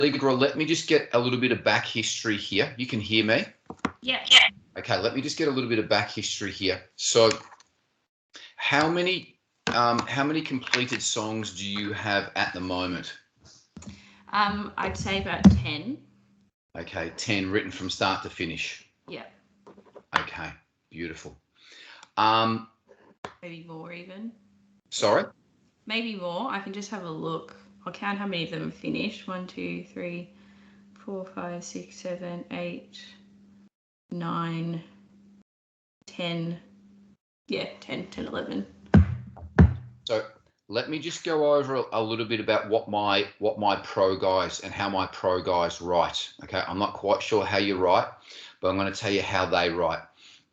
Allegra, let me just get a little bit of back history here. You can hear me? Yeah. Okay, let me just get a little bit of back history here. So how many completed songs do you have at the moment? I'd say about 10. Okay, 10 written from start to finish. Yeah. Okay, beautiful. Maybe more even. Sorry? Maybe more. I can just have a look. I'll count how many of them are finished. 1, 2, 3, 4, 5, 6, 7, 8, 9, 10. Yeah, 10, 11. So let me just go over a little bit about what my pro guys and how my pro guys write. Okay, I'm not quite sure how you write, but I'm going to tell you how they write.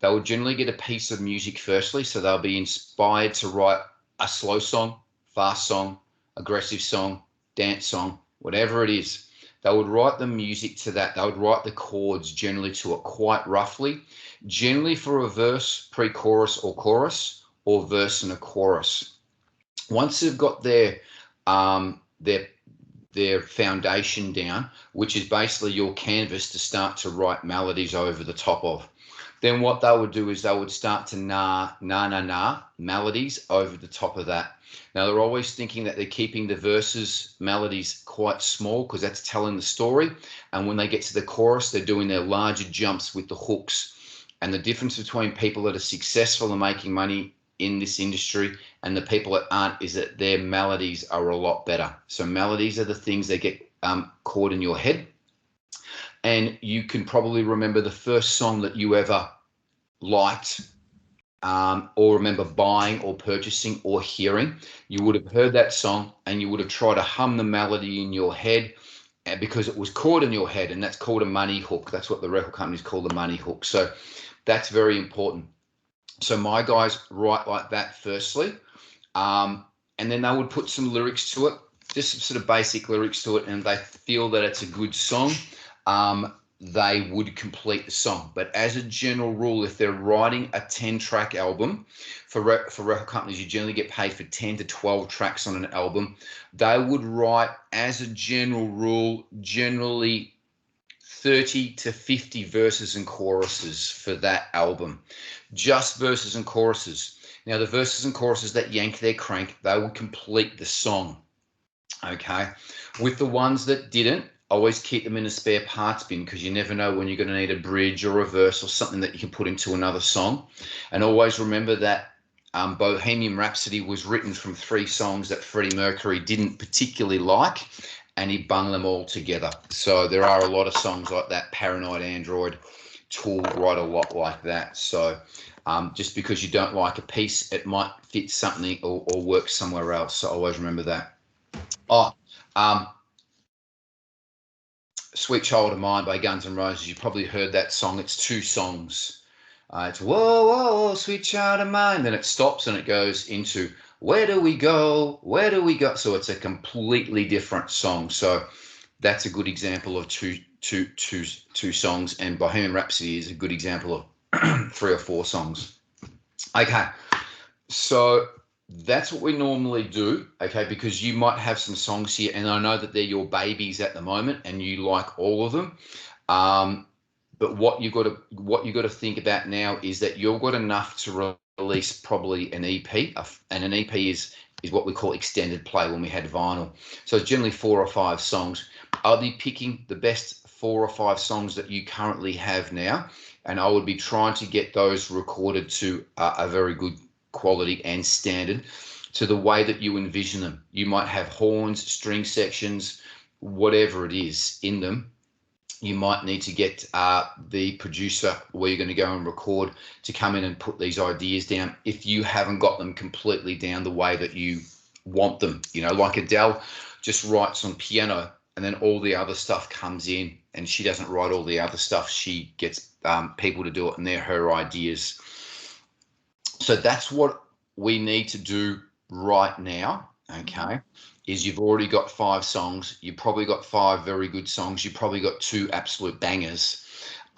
They will generally get a piece of music firstly, so they'll be inspired to write a slow song, fast song, aggressive song, dance song, whatever it is. They would write the music to that. They would write the chords generally to it quite roughly, generally for a verse, pre-chorus or chorus, or verse and a chorus. Once they've got their foundation down, which is basically your canvas to start to write melodies over the top of, then what they would do is they would start to na melodies over the top of that. Now they're always thinking that they're keeping the verses melodies quite small because that's telling the story, and when they get to the chorus they're doing their larger jumps with the hooks. And the difference between people that are successful and making money in this industry and the people that aren't is that their melodies are a lot better. So melodies are the things that get caught in your head. And you can probably remember the first song that you ever liked, or remember buying or purchasing or hearing. You would have heard that song and you would have tried to hum the melody in your head because it was caught in your head, and that's called a money hook. That's what the record companies call the money hook. So that's very important. So my guys write like that firstly, and then they would put some lyrics to it, just some sort of basic lyrics to it, and they feel that it's a good song, they would complete the song. But as a general rule, if they're writing a 10-track album, for record companies, you generally get paid for 10 to 12 tracks on an album. They would write, as a general rule, generally 30 to 50 verses and choruses for that album. Just verses and choruses. Now, the verses and choruses that yank their crank, they will complete the song. Okay. With the ones that didn't, always keep them in a spare parts bin, because you never know when you're going to need a bridge or a verse or something that you can put into another song. And always remember that Bohemian Rhapsody was written from 3 songs that Freddie Mercury didn't particularly like, and he bung them all together. So there are a lot of songs like that. Paranoid Android, Tool write a lot like that. So just because you don't like a piece, it might fit something or work somewhere else. So always remember that. Sweet Child of Mine by Guns N' Roses. You probably heard that song. It's 2 songs. It's whoa, whoa, whoa, sweet child of mine. Then it stops and it goes into where do we go? Where do we go? So it's a completely different song. So that's a good example of two songs. And Bohemian Rhapsody is a good example of 3 or 4 songs. Okay. So that's what we normally do, okay, because you might have some songs here, and I know that they're your babies at the moment and you like all of them. But what you got to think about now is that you've got enough to release probably an EP, and an EP is what we call extended play when we had vinyl. So it's generally 4 or 5 songs. I'll be picking the best 4 or 5 songs that you currently have now, and I would be trying to get those recorded to a very good quality and standard to the way that you envision them. You might have horns, string sections, whatever it is in them. You might need to get the producer where you're going to go and record to come in and put these ideas down if you haven't got them completely down the way that you want them. You know, like Adele just writes on piano and then all the other stuff comes in, and she doesn't write all the other stuff. She gets people to do it, and they're her ideas. So that's what we need to do right now, okay, is you've already got 5 songs. You've probably got 5 very good songs. You've probably got 2 absolute bangers.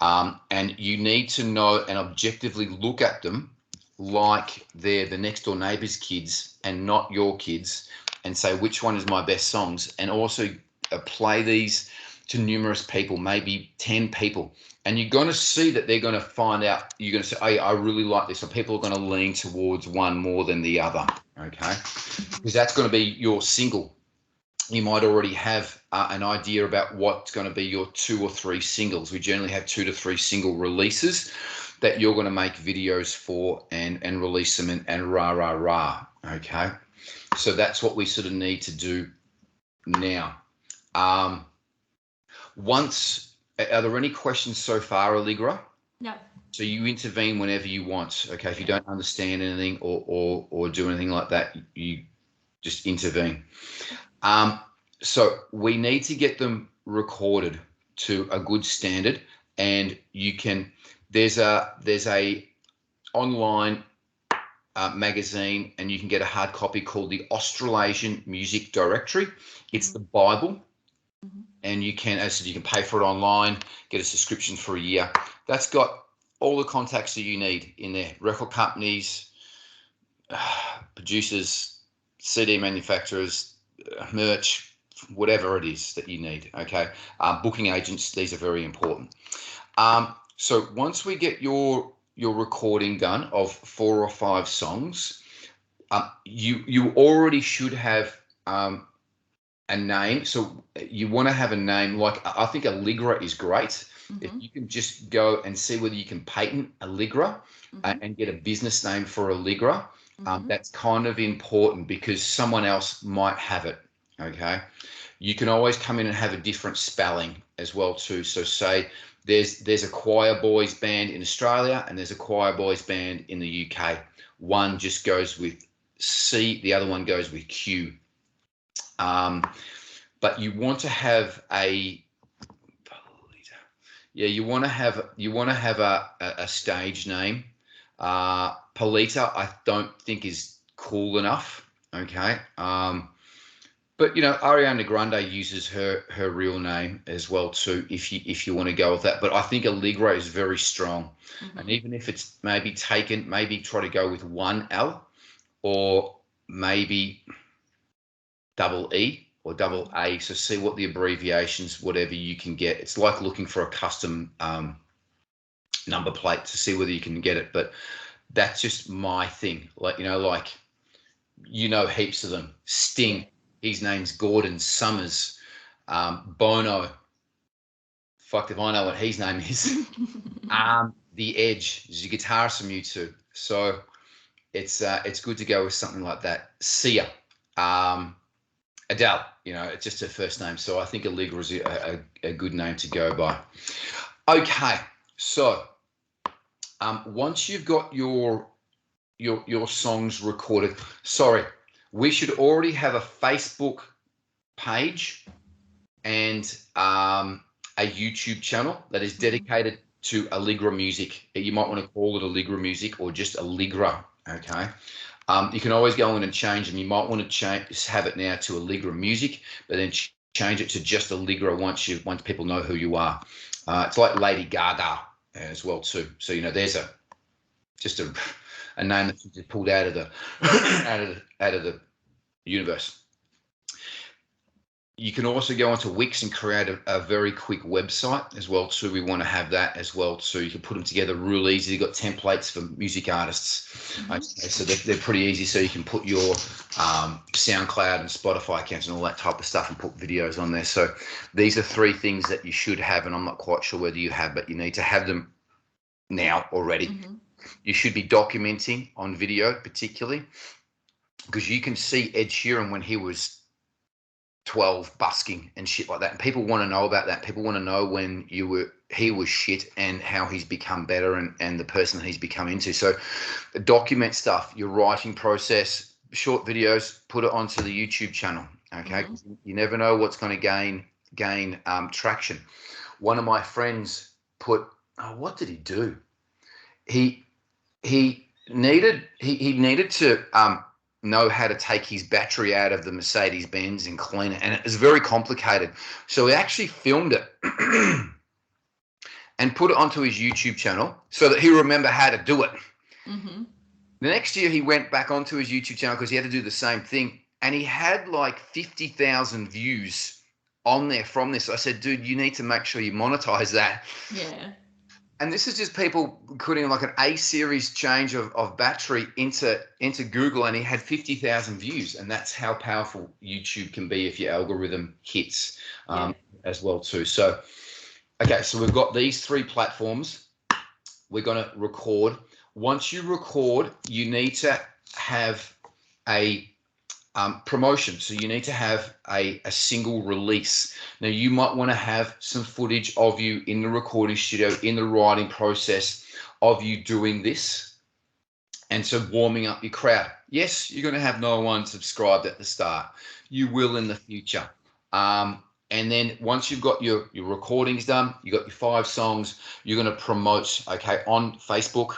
And you need to know and objectively look at them like they're the next door neighbor's kids and not your kids, and say which one is my best songs. And also play these to numerous people, maybe 10 people, and you're going to see that they're going to find out, you're going to say, hey, I really like this, so people are going to lean towards one more than the other, okay? Because that's going to be your single. You might already have an idea about what's going to be your 2 or 3 singles. We generally have 2 to 3 single releases that you're going to make videos for and release them and rah, okay? So that's what we sort of need to do now. Are there any questions so far, Allegra? No. So you intervene whenever you want, okay? If you don't understand anything or do anything like that, you just intervene. So we need to get them recorded to a good standard, and you can. There's a online magazine, and you can get a hard copy called the Australasian Music Directory. It's the Bible, and you can, as I said, you can pay for it online, get a subscription for a year. That's got all the contacts that you need in there: record companies, producers, CD manufacturers, merch, whatever it is that you need, okay? Booking agents, these are very important. So once we get your recording done of 4 or 5 songs, you already should have a name. So you want to have a name, like I think ALLEGRA is great. If you can just go and see whether you can patent ALLEGRA and get a business name for ALLEGRA, that's kind of important because someone else might have it, okay? You can always come in and have a different spelling as well too. So say there's a choir boys band in Australia and there's a choir boys band in the UK. One just goes with C, the other one goes with Q. But you want to have a a stage name. Polita, I don't think is cool enough. Okay. But you know, Ariana Grande uses her real name as well too, if you want to go with that. But I think ALLEGRA is very strong, and even if it's maybe try to go with 1 L, or maybe double E or double A. So see what the abbreviations, whatever you can get. It's like looking for a custom number plate to see whether you can get it. But that's just my thing. Like heaps of them. Sting. His name's Gordon Summers. Bono. Fuck if I know what his name is. The Edge is a guitarist from U2. So it's good to go with something like that. Sia. Adele, it's just her first name. So I think ALLEGRA is a good name to go by. Okay, so once you've got your songs recorded, we should already have a Facebook page and a YouTube channel that is dedicated to ALLEGRA music. You might want to call it ALLEGRA music or just ALLEGRA, okay? You can always go in and change them. You might want to have it now to ALLEGRA music, but then change it to just ALLEGRA once people know who you are. It's like Lady Gaga as well too. So there's just a name that you just pulled out of the out of the universe. You can also go onto Wix and create a very quick website as well too. We want to have that as well too. You can put them together real easy. You've got templates for music artists. Okay, so they're pretty easy. So you can put your SoundCloud and Spotify accounts and all that type of stuff and put videos on there. So these are 3 things that you should have, and I'm not quite sure whether you have, but you need to have them now already. You should be documenting on video particularly, because you can see Ed Sheeran when he was 12 busking and shit like that, and people want to know about that. People want to know when he was shit and how he's become better and the person that he's become into. So document stuff, your writing process, short videos, put it onto the YouTube channel, okay? You never know what's going to gain traction. One of my friends what did he do? He needed to know how to take his battery out of the Mercedes-Benz and clean it, and it was very complicated. So he actually filmed it and put it onto his YouTube channel so that he remember how to do it. The next year he went back onto his YouTube channel because he had to do the same thing, and he had like 50,000 views on there from this. I said, dude, you need to make sure you monetize that. Yeah. And this is just people putting like an A series change of battery into Google, and he had 50,000 views. And that's how powerful YouTube can be if your algorithm hits as well too. So, okay, so we've got these 3 platforms. We're going to record. Once you record, you need to have a promotion. So you need to have a single release. Now, you might want to have some footage of you in the recording studio, in the writing process of you doing this. And so warming up your crowd. Yes, you're going to have no one subscribed at the start. You will in the future. And then once you've got your recordings done, you've got your 5 songs, you're going to promote, okay, on Facebook,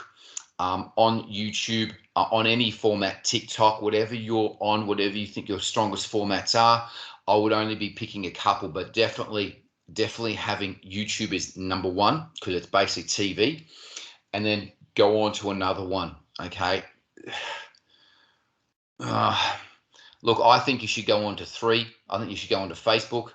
on YouTube, on any format, TikTok, whatever you're on, whatever you think your strongest formats are. I would only be picking a couple, but definitely having YouTube is number 1 because it's basically TV, and then go on to another one. Okay. Look, I think you should go on to 3. I think you should go on to Facebook,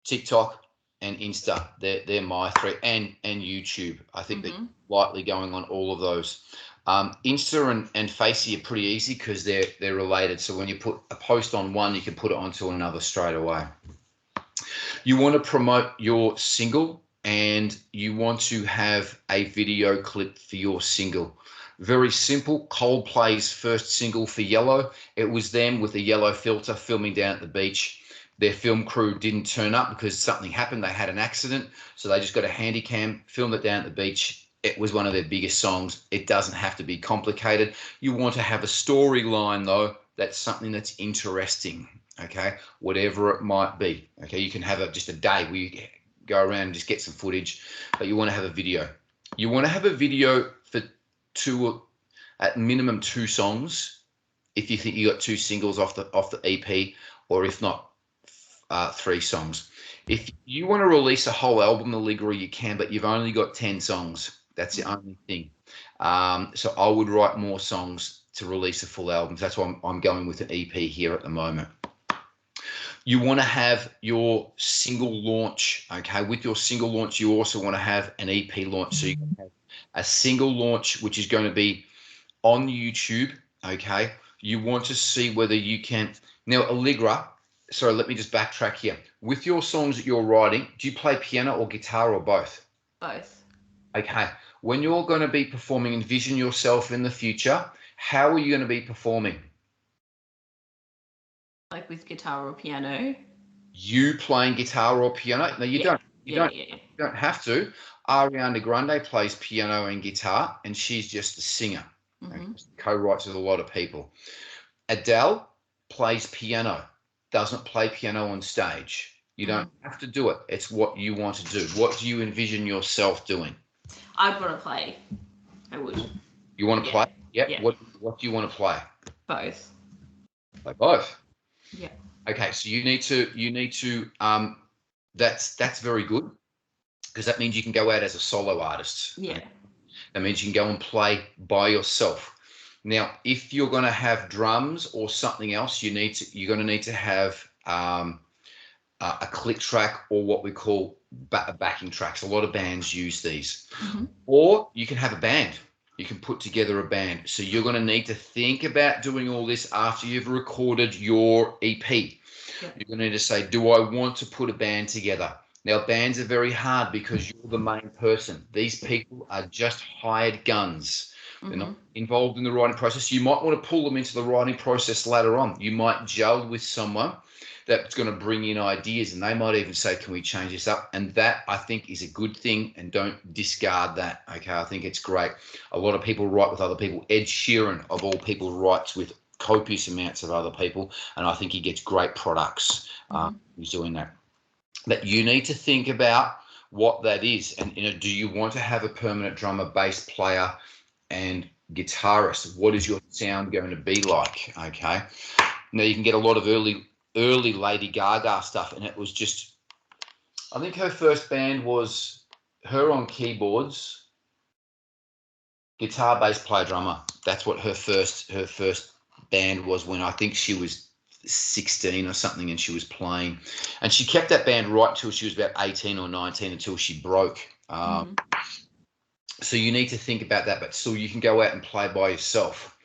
TikTok, and Insta. They're my 3, and YouTube. I think they're lightly going on all of those. Insta and Facey are pretty easy because they're related. So when you put a post on one, you can put it onto another straight away. You want to promote your single, and you want to have a video clip for your single. Very simple. Coldplay's first single for Yellow. It was them with a yellow filter filming down at the beach. Their film crew didn't turn up because something happened. They had an accident. So they just got a handy cam, filmed it down at the beach. It was one of their biggest songs. It doesn't have to be complicated. You want to have a storyline, though. That's something that's interesting, okay? Whatever it might be, okay? You can have just a day where you go around and just get some footage, but you want to have a video. You want to have a video for at minimum 2 songs if you think you got 2 singles off the EP, or if not, 3 songs. If you want to release a whole album, ALLEGRA, you can, but you've only got 10 songs. That's the only thing. So I would write more songs to release a full album. That's why I'm going with an EP here at the moment. You want to have your single launch, okay? With your single launch, you also want to have an EP launch. So you can have a single launch, which is going to be on YouTube, okay? You want to see whether you can... Now, ALLEGRA, sorry, let me just backtrack here. With your songs that you're writing, do you play piano or guitar or both? Both. Okay. When you're going to be performing, envision yourself in the future, how are you going to be performing? Like with guitar or piano? You playing guitar or piano? No, you don't have to. Ariana Grande plays piano and guitar, and she's just a singer. Co-writes with a lot of people. Adele plays piano, doesn't play piano on stage. You don't have to do it. It's what you want to do. What do you envision yourself doing? I'd want to play. I would. You want to play? Yeah. What do you want to play? Both. Play both. Yeah. Okay, so you need to that's very good, because that means you can go out as a solo artist. Yeah. That means you can go and play by yourself. Now, if you're going to have drums or something else, you're going to need to have a click track, or what we call backing tracks. A lot of bands use these. Or you can have a band. You can put together a band. So you're going to need to think about doing all this after you've recorded your EP. You're going to need to say, do I want to put a band together? Now, bands are very hard because you're the main person. These people are just hired guns. They're not involved in the writing process. You might want to pull them into the writing process later on. You might gel with someone that's going to bring in ideas, and they might even say, can we change this up? And that, I think, is a good thing, and don't discard that, okay? I think it's great. A lot of people write with other people. Ed Sheeran, of all people, writes with copious amounts of other people, and I think he gets great products who's doing that. But you need to think about what that is, and do you want to have a permanent drummer, bass player, and guitarist? What is your sound going to be like? Okay, now you can get a lot of early Lady Gaga stuff, and it was just, I think her first band was her on keyboards, guitar, bass player, drummer. That's what her first band was, when I think she was 16 or something, and she was playing, and she kept that band right until she was about 18 or 19, until she broke. So you need to think about that, but still you can go out and play by yourself,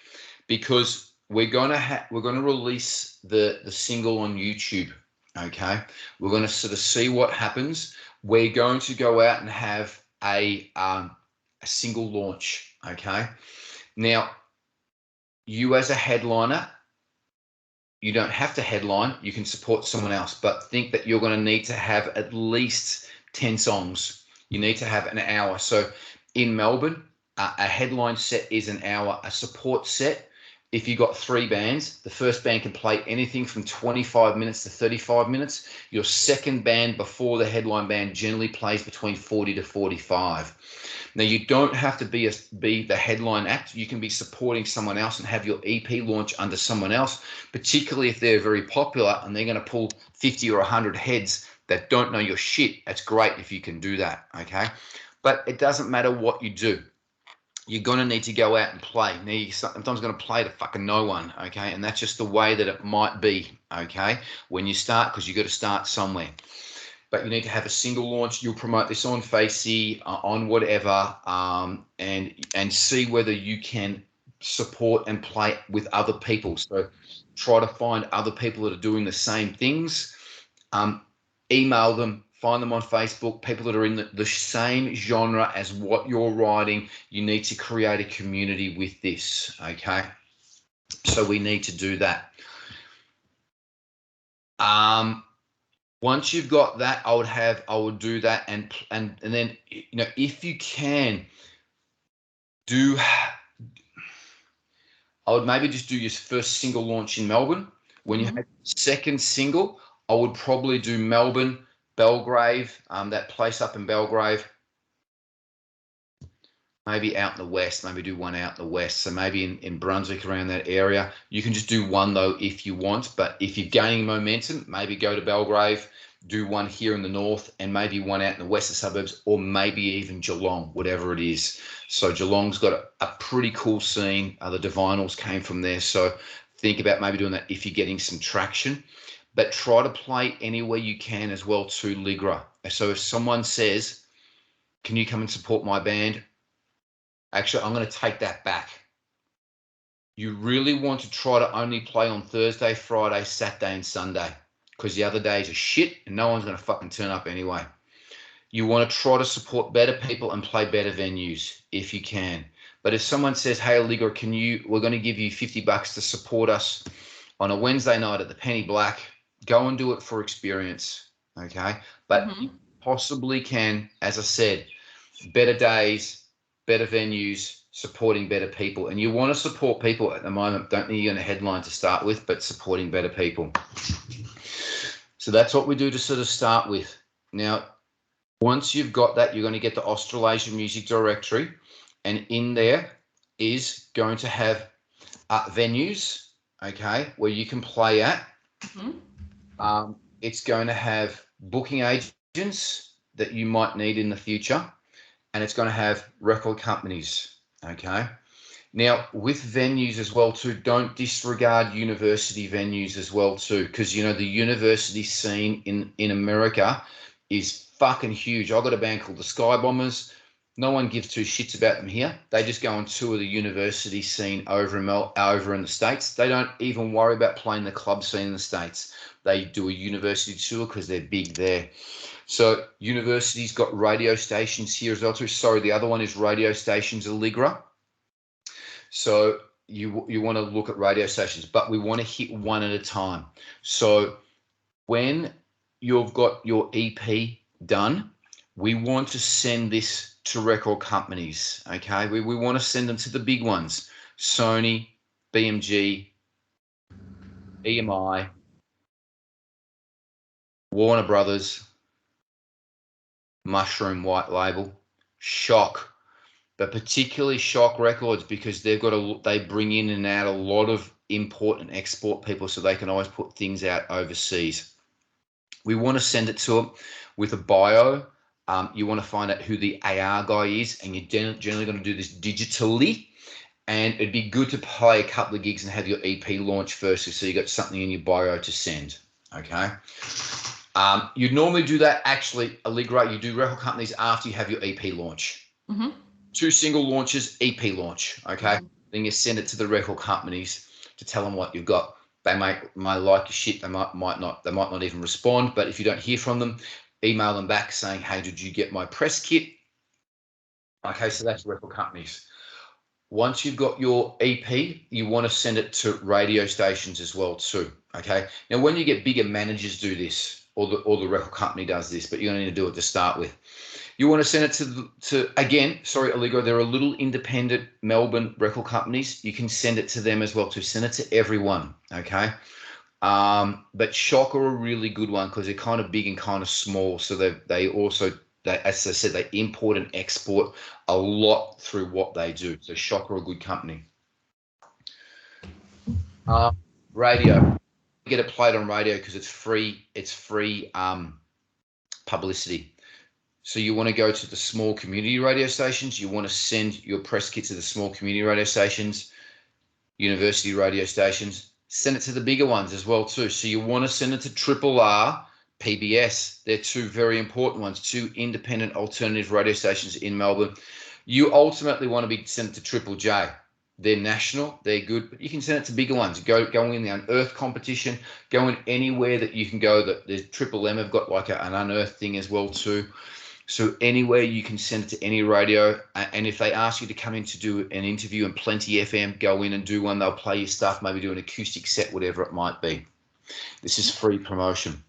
because we're going to release the single on YouTube. Okay, we're going to sort of see what happens. We're going to go out and have a single launch. Okay, now you as a headliner, you don't have to headline. You can support someone else, but think that you're going to need to have at least 10 songs. You need to have an hour. So in Melbourne, a headline set is an hour. A support set, if you got 3 bands, the first band can play anything from 25 minutes to 35 minutes. Your second band before the headline band generally plays between 40 to 45. Now, you don't have to be the headline act. You can be supporting someone else and have your EP launch under someone else, particularly if they're very popular and they're going to pull 50 or 100 heads that don't know your shit. That's great if you can do that, okay? But it doesn't matter what you do. You're going to need to go out and play. Now, you're sometimes going to play to fucking no one, okay? And that's just the way that it might be, okay, when you start, because you've got to start somewhere. But you need to have a single launch. You'll promote this on Facey, on whatever, and see whether you can support and play with other people. So try to find other people that are doing the same things. Email them. Find them on Facebook, people that are in the same genre as what you're writing. You need to create a community with this, okay? So we need to do that. Once you've got that, I would do that, and then, you know, if you can do, I would maybe just do your first single launch in Melbourne. When you have second single, I would probably do Melbourne, Belgrave, that place up in Belgrave, maybe out in the west, maybe do one out in the west. So maybe in Brunswick, around that area. You can just do one though if you want, but if you're gaining momentum, maybe go to Belgrave, do one here in the north, and maybe one out in the western suburbs, or maybe even Geelong, whatever it is. So Geelong's got a pretty cool scene. The Divinals came from there. So think about maybe doing that if you're getting some traction. But try to play anywhere you can as well to ALLEGRA. So if someone says, can you come and support my band? Actually, I'm going to take that back. You really want to try to only play on Thursday, Friday, Saturday, and Sunday, because the other days are shit and no one's going to fucking turn up anyway. You want to try to support better people and play better venues if you can. But if someone says, hey, ALLEGRA, we're going to give you $50 to support us on a Wednesday night at the Penny Black, go and do it for experience, okay? But you possibly can, as I said, better days, better venues, supporting better people. And you want to support people at the moment. Don't think you're going to headline to start with, but supporting better people. So that's what we do to sort of start with. Now, once you've got that, you're going to get the Australasian Music Directory. And in there is going to have venues, okay, where you can play at. It's going to have booking agents that you might need in the future, and it's going to have record companies, okay? Now, with venues as well too, don't disregard university venues as well too, because, you know, the university scene in America is fucking huge. I've got a band called the Sky Bombers. No one gives two shits about them here. They just go and tour the university scene over in the States. They don't even worry about playing the club scene in the States. They do a university tour because they're big there. So universities got radio stations here as well too. Sorry, the other one is radio stations ALLEGRA. So you want to look at radio stations, but we want to hit one at a time. So when you've got your EP done, we want to send this to record companies, okay? We want to send them to the big ones: Sony, BMG, EMI, Warner Brothers, Mushroom White Label, Shock, but particularly Shock Records, because they bring in and out a lot of import and export people, so they can always put things out overseas. We want to send it to them with a bio. You want to find out who the AR guy is, and you're generally going to do this digitally. And it'd be good to play a couple of gigs and have your EP launch first, so you got something in your bio to send. Okay. You'd normally do that, actually, ALLEGRA. You do record companies after you have your EP launch. 2 single launches, EP launch. Okay. Then you send it to the record companies to tell them what you've got. They might like your shit. They might not. They might not even respond. But if you don't hear from them, email them back saying, "Hey, did you get my press kit?" Okay, so that's record companies. Once you've got your EP, you want to send it to radio stations as well too. Okay. Now, when you get bigger, managers do this, or the record company does this, but you're going to need to do it to start with. You want to send it to again, sorry, ALLEGRA, there are little independent Melbourne record companies. You can send it to them as well too. Send it to everyone. Okay. But Shock are a really good one because they're kind of big and kind of small. So they also, as I said, they import and export a lot through what they do. So Shock are a good company. Radio, get it played on radio because it's free. It's free publicity. So you want to go to the small community radio stations. You want to send your press kit to the small community radio stations, university radio stations. Send it to the bigger ones as well too. So you want to send it to Triple R, PBS. They're 2 very important ones, 2 independent alternative radio stations in Melbourne. You ultimately want to be sent it to Triple J. They're national, they're good, but you can send it to bigger ones. Go in the Unearth competition, go in anywhere that you can go. That there's Triple M have got like an Unearth thing as well too. So anywhere you can send it to any radio, and if they ask you to come in to do an interview in Plenty FM, go in and do one. They'll play your stuff, maybe do an acoustic set, whatever it might be. This is free promotion.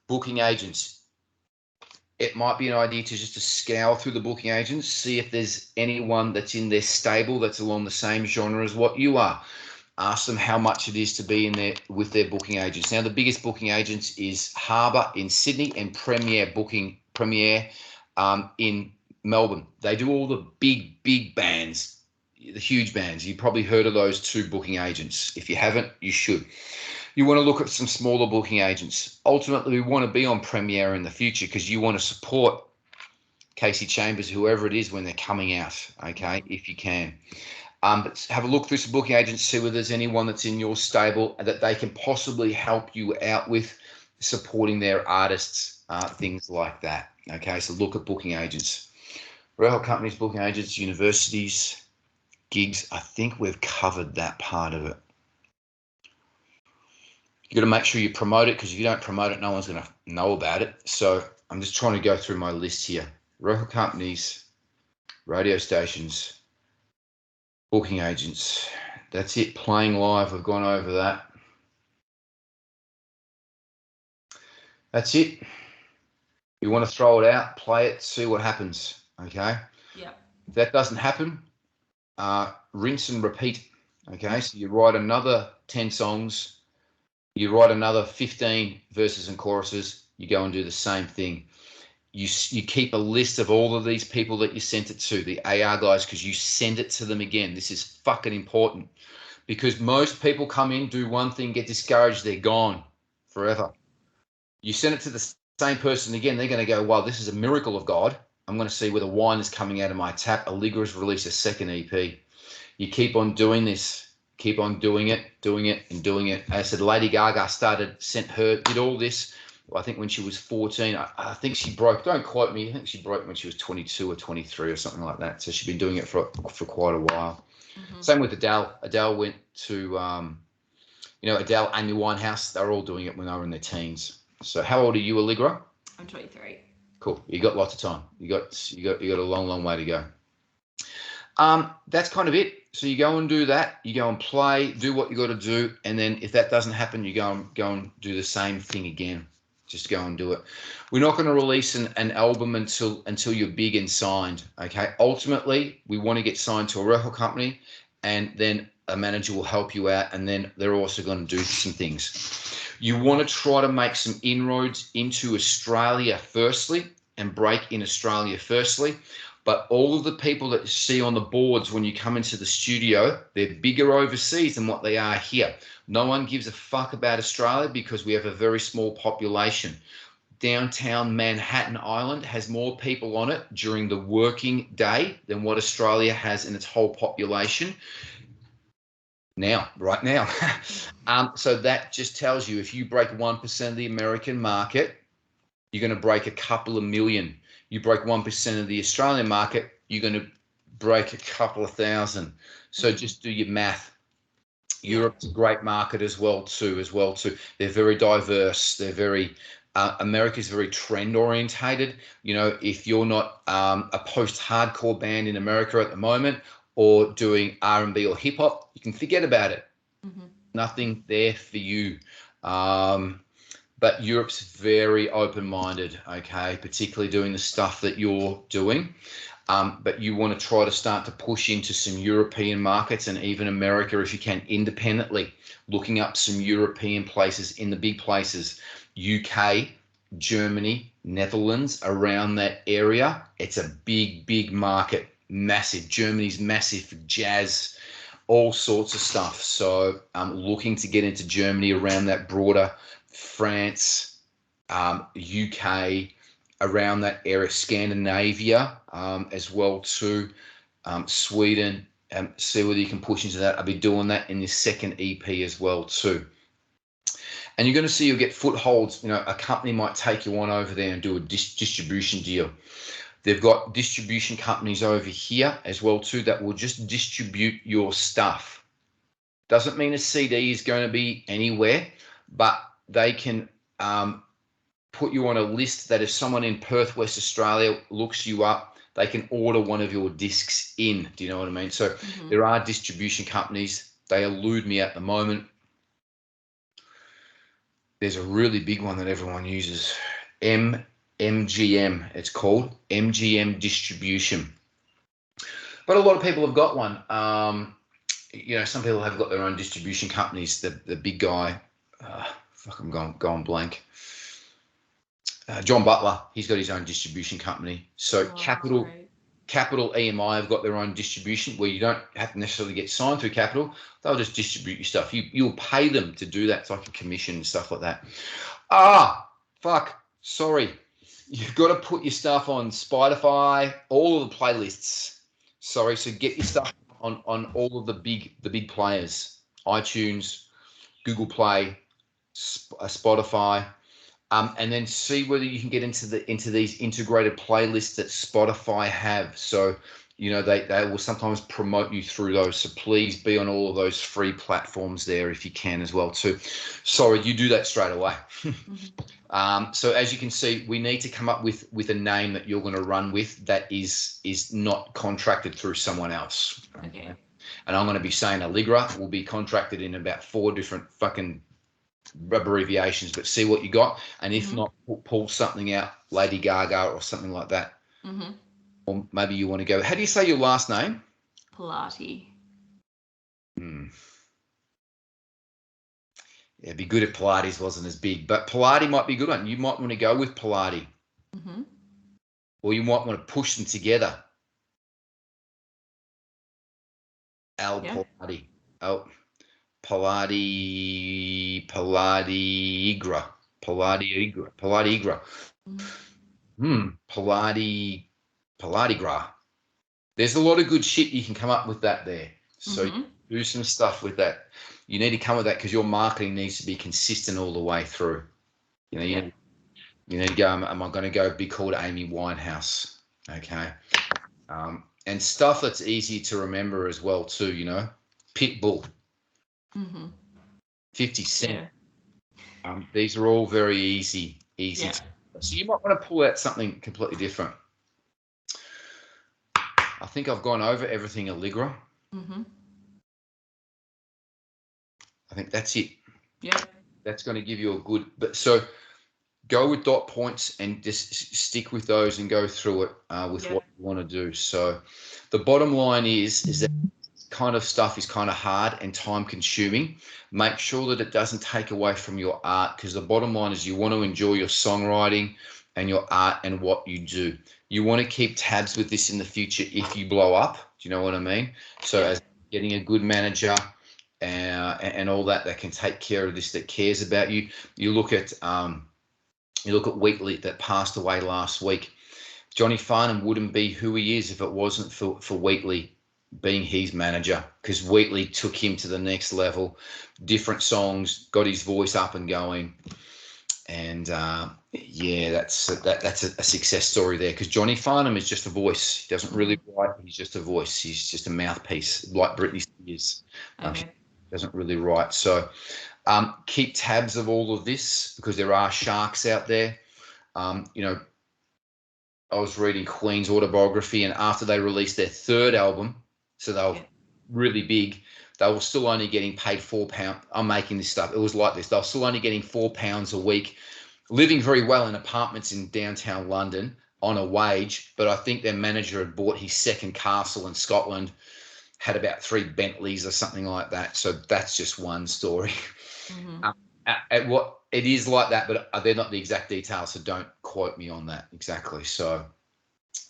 Booking agents. It might be an idea to just to scour through the booking agents, see if there's anyone that's in their stable that's along the same genre as what you are. Ask them how much it is to be in there with their booking agents. Now, the biggest booking agents is Harbour in Sydney and Premier in Melbourne. They do all the big bands, the huge bands. You've probably heard of those 2 booking agents. If you haven't, you should. You want to look at some smaller booking agents. Ultimately, we want to be on Premier in the future because you want to support Casey Chambers, whoever it is, when they're coming out, okay, if you can. But have a look through some booking agents, see whether there's anyone that's in your stable that they can possibly help you out with supporting their artists, things like that. Okay, so look at booking agents. Record companies, booking agents, universities, gigs. I think we've covered that part of it. You got to make sure you promote it because if you don't promote it, no one's going to know about it. So I'm just trying to go through my list here. Record companies, radio stations, booking agents. That's it. Playing live. I've gone over that. That's it. You want to throw it out, play it, see what happens. Okay. Yeah. If that doesn't happen, rinse and repeat. Okay. So you write another 10 songs. You write another 15 verses and choruses. You go and do the same thing. You keep a list of all of these people that you sent it to, the AR guys, because you send it to them again. This is fucking important because most people come in, do one thing, get discouraged, they're gone forever. You send it to the same person again, they're going to go, wow, this is a miracle of God. I'm going to see where the wine is coming out of my tap. ALLEGRA has released a 2nd EP. You keep on doing this. Keep on doing it, and doing it. As I said, Lady Gaga did all this, I think when she was 14. I think she broke, don't quote me, I think she broke when she was 22 or 23 or something like that. So she's been doing it for quite a while. Same with Adele. Adele went to, Adele, Amy Winehouse, they're all doing it when they were in their teens. So how old are you, ALLEGRA? I'm 23. Cool. You got lots of time. You got a long way to go. That's kind of it. So you go and do that. You go and play, do what you got to do, and then if that doesn't happen, you go and do the same thing again. Just go and do it. We're not going to release an album until you're big and signed. Okay. Ultimately, we want to get signed to a record company, and then a manager will help you out, and then they're also going to do some things. You want to try to make some inroads into Australia firstly, and break in Australia firstly. But all of the people that you see on the boards when you come into the studio, they're bigger overseas than what they are here. No one gives a fuck about Australia because we have a very small population. downtown Manhattan Island has more people on it during the working day than what Australia has in its whole population right now. So that just tells you if you break 1% of the American market, you're going to break a couple of million. You break 1% of the Australian market, you're going to break a couple of thousand. So just do your math. Europe's a great market as well too. They're very diverse. They're very America's very trend orientated. You know, if you're not a post-hardcore band in America at the moment or doing R&B or hip hop, you can forget about it. Nothing there for you. But Europe's very open-minded, okay, particularly doing the stuff that you're doing. But you want to try to start to push into some European markets and even America if you can independently, looking up some European places in the big places, UK, Germany, Netherlands, around that area. It's a big, big market, massive. Germany's massive for jazz, all sorts of stuff. So I'm looking to get into Germany around that broader, France, UK, around that area, Scandinavia as well too, Sweden, see whether you can push into that. I'll be doing that in this second EP as well too. And you're going to see you'll get footholds. You know, a company might take you on over there and do a distribution deal. They've got distribution companies over here as well too that will just distribute your stuff. Doesn't mean a CD is going to be anywhere, but they can put you on a list that if someone in Perth, West Australia looks you up, they can order one of your discs in. Do you know what I mean? So there are distribution companies. They elude me at the moment. There's a really big one that everyone uses. MGM, it's called MGM Distribution. But a lot of people have got one. You know, some people have got their own distribution companies. The big guy, I'm going blank. John Butler, he's got his own distribution company. So Capital EMI have got their own distribution where you don't have to necessarily get signed through Capital. They'll just distribute your stuff. You'll pay them to do that. It's like a commission and stuff like that. Sorry. You've got to put your stuff on Spotify, all of the playlists. Sorry, so get your stuff on all of the big players, iTunes, Google Play, Spotify. And then see whether you can get into these integrated playlists that Spotify have. So, you know, they will sometimes promote you through those. So please be on all of those free platforms there if you can as well too. Sorry, you do that straight away. So as you can see, we need to come up with a name that you're going to run with that is not contracted through someone else. Okay. And I'm going to be saying ALLEGRA will be contracted in about 4 different fucking abbreviations, but see what you got, and if not, pull something out, Lady Gaga or something like that. Or maybe you want to go, how do you say your last name? Pilati. Yeah, it'd be good if Pilates wasn't as big, but Pilati might be a good one. You might want to go with Pilati, or you might want to push them together. Pilati. Oh, Palladigra. Palladigra. There's a lot of good shit you can come up with that there. So do some stuff with that. You need to come with that because your marketing needs to be consistent all the way through. You know, you need to go, am I going to be called Amy Winehouse? Okay. And stuff that's easy to remember as well too, you know. Pitbull. 50 Cent. These are all very easy. So you might want to pull out something completely different. I think I've gone over everything ALLEGRA. I think that's it. That's going to give you a good, but so go with dot points and just stick with those and go through it with what you want to do. So the bottom line is that kind of stuff is kind of hard and time consuming. Make sure that it doesn't take away from your art, because the bottom line is you want to enjoy your songwriting and your art and what you do. You want to keep tabs with this in the future if you blow up. Do you know what I mean? So as getting a good manager and all that can take care of this, that cares about you. You look at You look at Wheatley that passed away last week. Johnny Farnham wouldn't be who he is if it wasn't for Wheatley being his manager, because Wheatley took him to the next level. Different songs, got his voice up and going. And yeah, that's a success story there, because Johnny Farnham is just a voice. He doesn't really write. He's just a voice. He's just a mouthpiece, like Britney Spears. She doesn't really write. So keep tabs of all of this, because there are sharks out there. You know, I was reading Queen's autobiography, and after they released their third album, so they were really big, they were still only getting paid £4. I'm making this stuff. It was like this. They were still only getting £4 a week, living very well in apartments in downtown London on a wage. But I think their manager had bought his second castle in Scotland, had about 3 Bentleys or something like that. So that's just one story. At what it is like that, but they're not the exact details, so don't quote me on that exactly. So,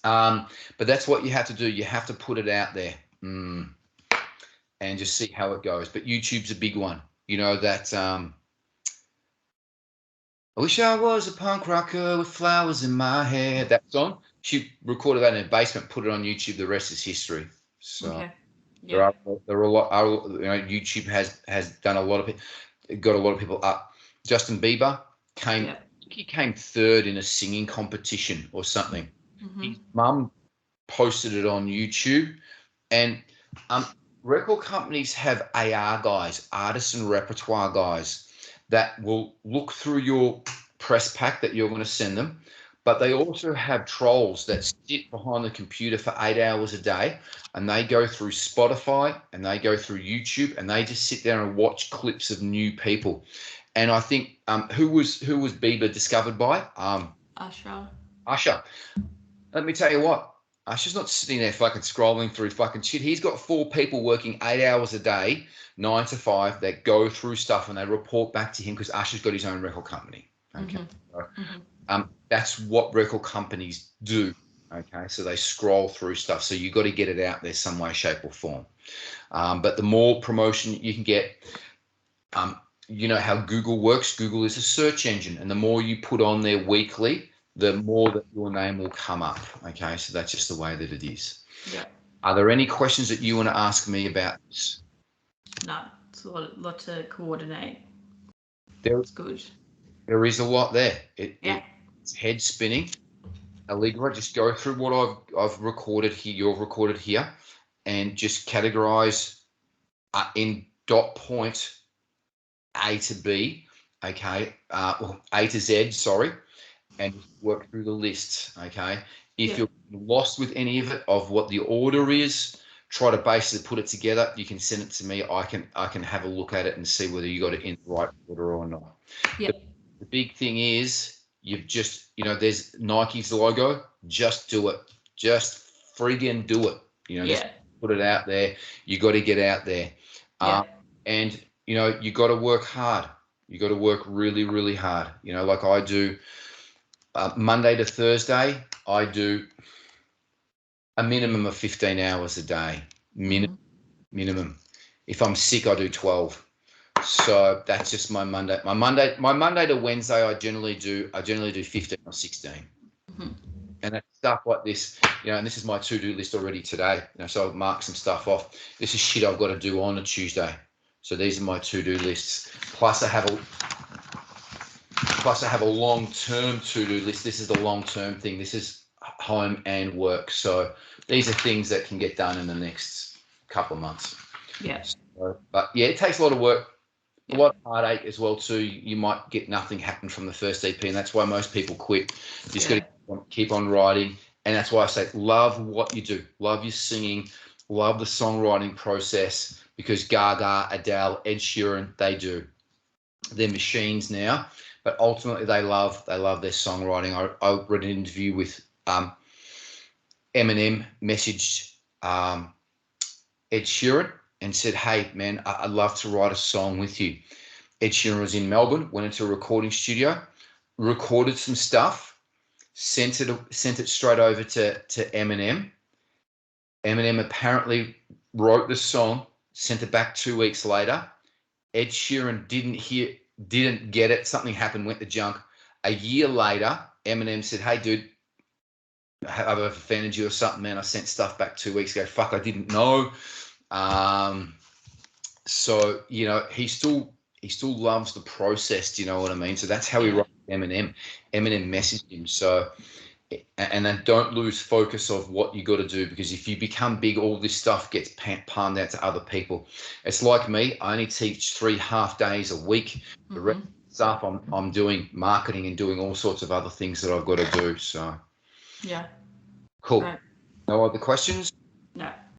but that's what you have to do. You have to put it out there and just see how it goes. But YouTube's a big one. You know that. I wish I was a punk rocker with flowers in my hair. That song, she recorded that in her basement, put it on YouTube. The rest is history. So there are a lot. You know, YouTube has done a lot of it. Got a lot of people up. Justin Bieber came. I think he came third in a singing competition or something. His mum posted it on YouTube, and record companies have AR guys, artists and repertoire guys, that will look through your press pack that you're going to send them. But they also have trolls that sit behind the computer for 8 hours a day, and they go through Spotify and they go through YouTube, and they just sit there and watch clips of new people. And I think who was Bieber discovered by? Usher. Let me tell you what. Usher's not sitting there fucking scrolling through fucking shit. He's got 4 people working 8 hours a day, 9 to 5, that go through stuff and they report back to him, because Usher's got his own record company. Okay. So, that's what record companies do. Okay. So they scroll through stuff. So you got to get it out there some way, shape, or form. But the more promotion you can get, you know how Google works. Google is a search engine, and the more you put on there weekly, the more that your name will come up. Okay, so that's just the way that it is. Yeah. Are there any questions that you want to ask me about this? No, it's a lot to coordinate. It's good. There is a lot there. It's head spinning. ALLEGRA, just go through what I've recorded here, you've recorded here, and just categorize in dot point A to B, okay, well, A to Z, sorry, and work through the list, okay? If you're lost with any of it, of what the order is, try to basically put it together. You can send it to me. I can have a look at it and see whether you got it in the right order or not. Yeah. The big thing is you've just, you know, there's Nike's logo. Just do it. Just friggin' do it. You know, just put it out there. You got to get out there. And, you know, you got to work hard. You got to work really, really hard. You know, like I do Monday to Thursday, I do a minimum of 15 hours a day. Minimum. If I'm sick, I do 12. So that's just my Monday. My Monday to Wednesday, I generally do 15 or 16. And that's stuff like this, you know, and this is my to-do list already today. You know, so I've marked some stuff off. This is shit I've got to do on a Tuesday. So these are my to-do lists. Plus I have a long-term to-do list. This is the long-term thing. This is home and work. So these are things that can get done in the next couple of months. Yeah. So, but yeah, it takes a lot of work. A lot of heartache as well too. You might get nothing happen from the first EP, and that's why most people quit. You just got to keep on writing, and that's why I say love what you do. Love your singing. Love the songwriting process, because Gaga, Adele, Ed Sheeran, they do. They're machines now, but ultimately they love their songwriting. I read an interview with Eminem messaged Ed Sheeran and said, "Hey man, I'd love to write a song with you." Ed Sheeran was in Melbourne, went into a recording studio, recorded some stuff, sent it straight over to Eminem. Eminem apparently wrote the song, sent it back 2 weeks later. Ed Sheeran didn't get it. Something happened, went to junk. A year later, Eminem said, "Hey, dude, have I offended you or something, man? I sent stuff back 2 weeks ago. Fuck, I didn't know." So he still loves the process. Do you know what I mean? So that's how he wrote Eminem. Eminem messaged him. So, and then don't lose focus of what you got to do, because if you become big, all this stuff gets palmed out to other people. It's like me. I only teach 3 half days a week. The rest of the stuff I'm doing marketing and doing all sorts of other things that I've got to do. So Yeah. cool. Right. No other questions? No.